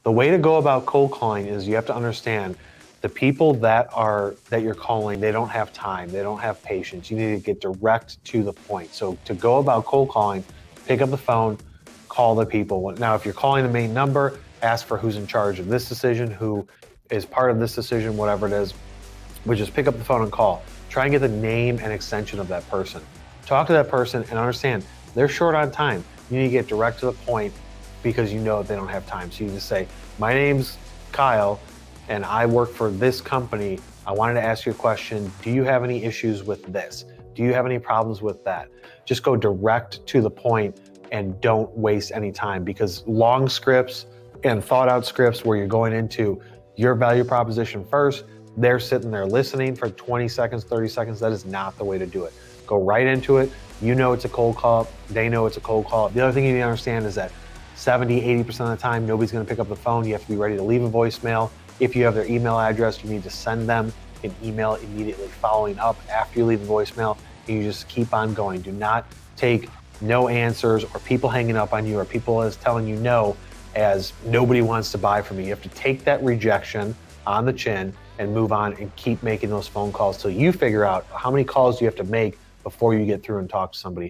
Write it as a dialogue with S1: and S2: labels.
S1: The way to go about cold calling is you have to understand the people that you're calling, they don't have time, they don't have patience. You need to get direct to the point. So to go about cold calling, pick up the phone, call the people. Now, if you're calling the main number, ask for who's in charge of this decision, who is part of this decision, whatever it is, but just pick up the phone and call. Try and get the name and extension of that person. Talk to that person and understand they're short on time. You need to get direct to the point because you know they don't have time. So you just say, my name's Kyle and I work for this company. I wanted to ask you a question. Do you have any issues with this? Do you have any problems with that? Just go direct to the point and don't waste any time, because long scripts and thought out scripts where you're going into your value proposition first, they're sitting there listening for 20 seconds, 30 seconds. That is not the way to do it. Go right into it. You know it's a cold call. They know it's a cold call. The other thing you need to understand is that 70, 80% of the time, nobody's going to pick up the phone. You have to be ready to leave a voicemail. If you have their email address, you need to send them an email immediately following up after you leave the voicemail, and you just keep on going. Do not take no answers or people hanging up on you or people as telling you no as nobody wants to buy from you. You have to take that rejection on the chin and move on and keep making those phone calls till you figure out how many calls you have to make before you get through and talk to somebody.